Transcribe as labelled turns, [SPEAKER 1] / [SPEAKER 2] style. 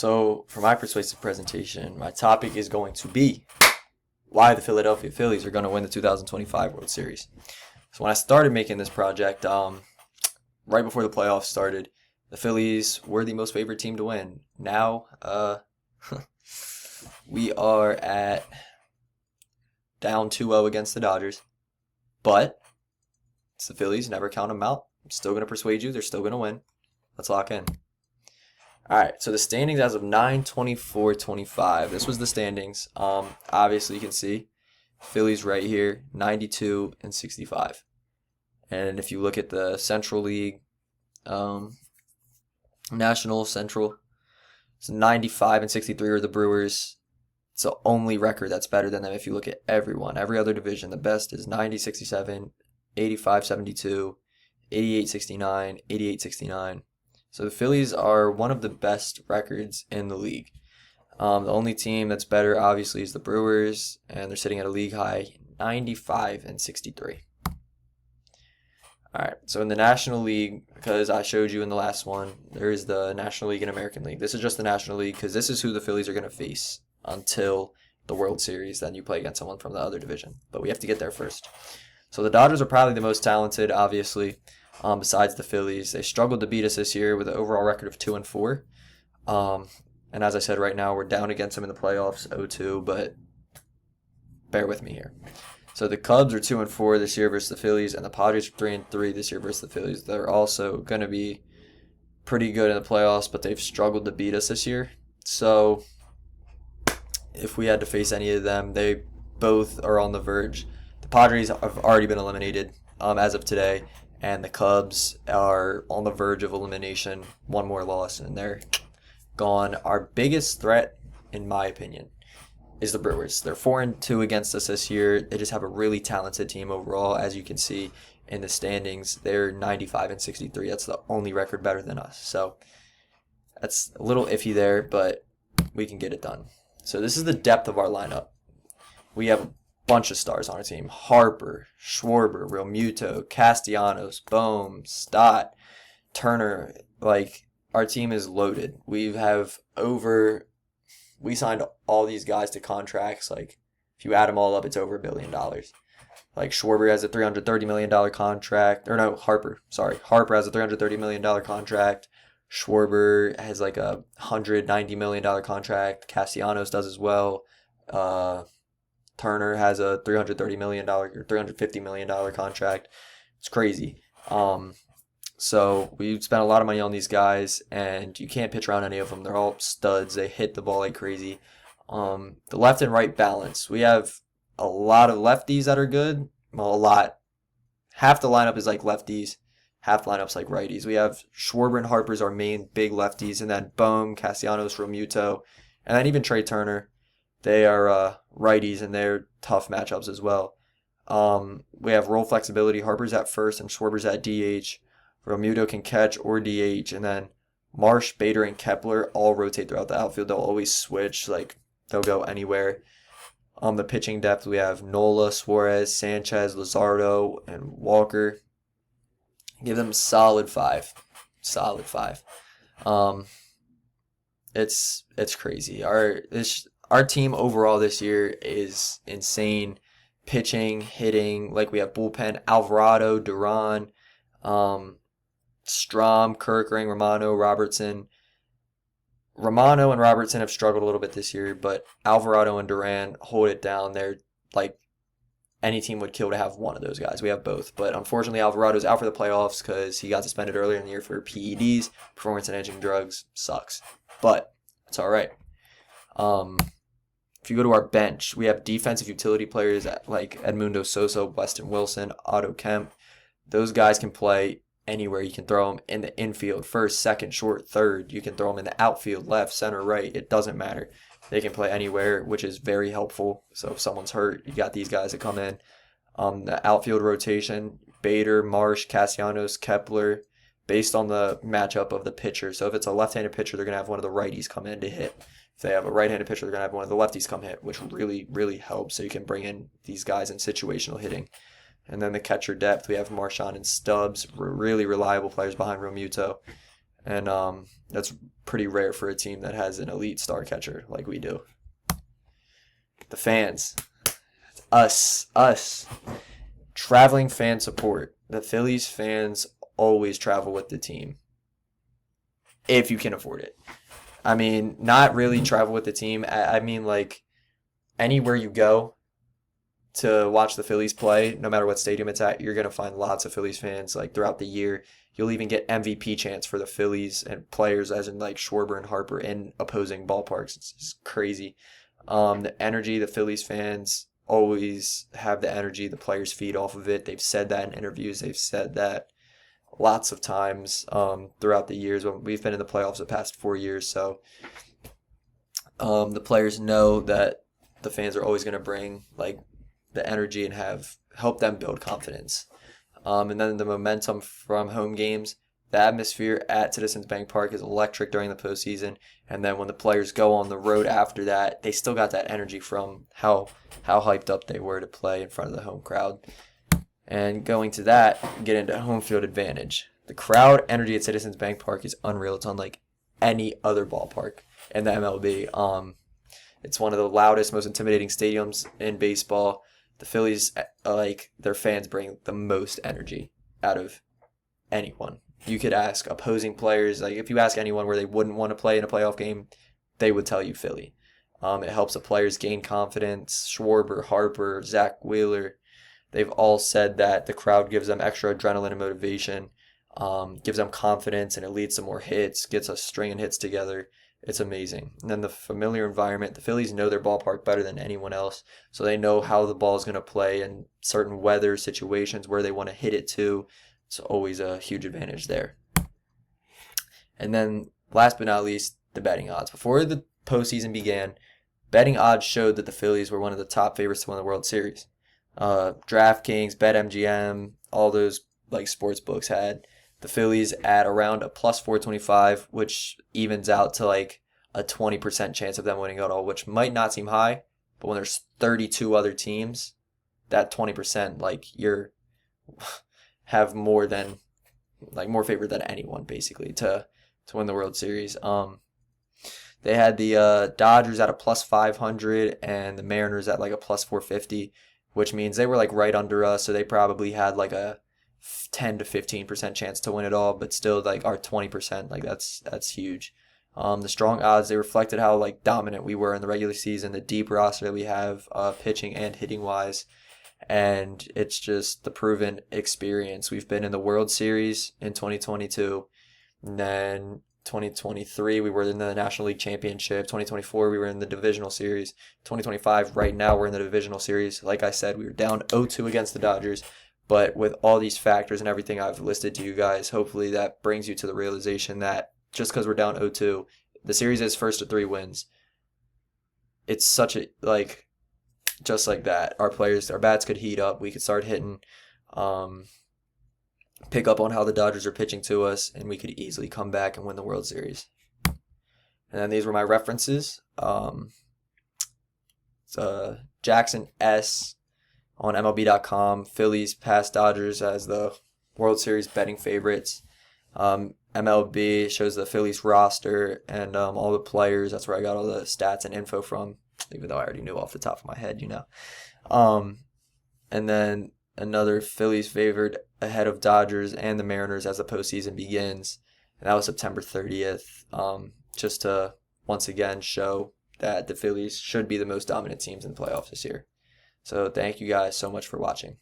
[SPEAKER 1] So, for my persuasive presentation, my topic is going to be why the Philadelphia Phillies are going to win the 2025 World Series. So, when I started making this project, right before the playoffs started, the Phillies were the most favored team to win. Now, we are at down 2-0 against the Dodgers, but it's the Phillies. Never count them out. I'm still going to persuade you. They're still going to win. Let's lock in. All right, so the standings as of 9/24/25. This was the standings. Obviously, you can see Phillies right here, 92 and 65. And if you look at the Central League, National Central, it's 95 and 63 are the Brewers. It's the only record that's better than them. If you look at everyone, every other division, the best is 90-67, 85-72, 88-69, 88-69. So the Phillies are one of the best records in the league. The only team that's better, obviously, is the Brewers, and they're sitting at a league high 95 and 63. All right, so in the National League, because I showed you in the last one, there is the National League and American League. This is just the National League because this is who the Phillies are going to face until the World Series. Then you play against someone from the other division, but we have to get there first. So the Dodgers are probably the most talented, obviously. Besides the Phillies, they struggled to beat us this year with an overall record of 2-4. And as I said, right now we're down against them in the playoffs, 0-2. But bear with me here. So the Cubs are 2-4 this year versus the Phillies, and the Padres are 3-3 this year versus the Phillies. They're also going to be pretty good in the playoffs, but they've struggled to beat us this year. So if we had to face any of them, they both are on the verge. The Padres have already been eliminated as of today. And the Cubs are on the verge of elimination. One more loss, and they're gone. Our biggest threat, in my opinion, is the Brewers. They're 4-2 against us this year. They just have a really talented team overall. As you can see in the standings, they're 95 and 63. That's the only record better than us. So that's a little iffy there, but we can get it done. So this is the depth of our lineup. We have bunch of stars on our team: Harper, Schwarber, Realmuto, Castellanos, Bohm, Stott, Turner. Like, our team is loaded. We signed all these guys to contracts. Like, if you add them all up, it's over $1 billion. Like, Schwarber has a $330 million contract. Or no, Harper. Sorry. Harper has a $330 million contract. Schwarber has like a $190 million contract. Castellanos does as well. Turner has a $330 million or $350 million contract. It's crazy. So we spent a lot of money on these guys, and you can't pitch around any of them. They're all studs. They hit the ball like crazy. The left and right balance. We have a lot of lefties that are good. Well, a lot. Half the lineup is like lefties. Half the lineup's like righties. We have Schwarber and Harper's our main big lefties, and then Bohm, Castellanos, Realmuto, and then even Trey Turner. They are righties, and they're tough matchups as well. We have role flexibility. Harper's at first, and Schwarber's at DH. Realmuto can catch or DH, and then Marsh, Bader, and Kepler all rotate throughout the outfield. They'll always switch. Like, they'll go anywhere. The pitching depth, we have Nola, Suarez, Sanchez, Luzardo, and Walker. Give them solid 5. Solid 5. It's crazy. Our team overall this year is insane. Pitching, hitting, like we have bullpen, Alvarado, Duran, Strom, Kirkring, Romano, Robertson. Romano and Robertson have struggled a little bit this year, but Alvarado and Duran hold it down. They're like, any team would kill to have one of those guys. We have both, but unfortunately Alvarado's out for the playoffs because he got suspended earlier in the year for PEDs, performance-enhancing drugs. Sucks, but it's all right. If you go to our bench, we have defensive utility players like Edmundo Sosa, Weston Wilson, Otto Kemp. Those guys can play anywhere. You can throw them in the infield, first, second, short, third. You can throw them in the outfield, left, center, right. It doesn't matter. They can play anywhere, which is very helpful. So if someone's hurt, you got these guys that come in. The outfield rotation, Bader, Marsh, Castellanos, Kepler, based on the matchup of the pitcher. So if it's a left-handed pitcher, they're going to have one of the righties come in to hit. If they have a right-handed pitcher, they're going to have one of the lefties come hit, which really, really helps. So you can bring in these guys in situational hitting. And then the catcher depth, we have Marchand and Stubbs, really reliable players behind Realmuto. And that's pretty rare for a team that has an elite star catcher like we do. The fans. Us. Traveling fan support. The Phillies fans always travel with the team. If you can afford it. I mean, not really travel with the team. I mean, like, anywhere you go to watch the Phillies play, no matter what stadium it's at, you're going to find lots of Phillies fans, like, throughout the year. You'll even get MVP chants for the Phillies and players, as in, like, Schwarber and Harper in opposing ballparks. It's just crazy. The energy, the Phillies fans always have the energy. The players feed off of it. They've said that in interviews. They've said that lots of times throughout the years when we've been in the playoffs the past 4 years. So the players know that the fans are always going to bring like the energy and help them build confidence. And then the momentum from home games. The atmosphere at Citizens Bank Park is electric during the postseason, and then when the players go on the road after that, they still got that energy from how hyped up they were to play in front of the home crowd. And going to that, get into home field advantage. The crowd energy at Citizens Bank Park is unreal. It's unlike any other ballpark in the MLB. It's one of the loudest, most intimidating stadiums in baseball. The Phillies, like, their fans bring the most energy out of anyone. You could ask opposing players, like if you ask anyone where they wouldn't want to play in a playoff game, they would tell you Philly. It helps the players gain confidence. Schwarber, Harper, Zach Wheeler, they've all said that the crowd gives them extra adrenaline and motivation, gives them confidence, and it leads to more hits, gets us stringing hits together. It's amazing. And then the familiar environment, the Phillies know their ballpark better than anyone else, so they know how the ball is going to play in certain weather situations where they want to hit it to. It's always a huge advantage there. And then, last but not least, the betting odds. Before the postseason began, betting odds showed that the Phillies were one of the top favorites to win the World Series. DraftKings, BetMGM, all those like sports books had the Phillies at around a plus 425, which evens out to like a 20% chance of them winning it all, which might not seem high, but when there's 32 other teams, that 20%, like you're have more favor than anyone basically to win the World Series. They had the Dodgers at a plus 500 and the Mariners at like a plus 450, which means they were like right under us, so they probably had like a 10 to 15% chance to win it all, but still like our 20%, like that's huge. The strong odds, they reflected how like dominant we were in the regular season, the deep roster that we have, pitching and hitting wise. And it's just the proven experience. We've been in the World Series in 2022, and then 2023 we were in the National League Championship. 2024 we were in the Divisional Series. 2025 right now we're in the Divisional Series. Like I said, we were down 0-2 against the Dodgers, but with all these factors and everything I've listed to you guys, hopefully that brings you to the realization that just because we're down 0-2, the series is first to 3 wins. It's such a like. Just like that, our bats could heat up. We could start hitting, pick up on how the Dodgers are pitching to us, and we could easily come back and win the World Series. And then these were my references. Jackson S. on MLB.com. Phillies past Dodgers as the World Series betting favorites. MLB shows the Phillies roster and all the players. That's where I got all the stats and info from, even though I already knew off the top of my head, And then another Phillies favored ahead of Dodgers and the Mariners as the postseason begins. And that was September 30th, just to once again show that the Phillies should be the most dominant teams in the playoffs this year. So thank you guys so much for watching.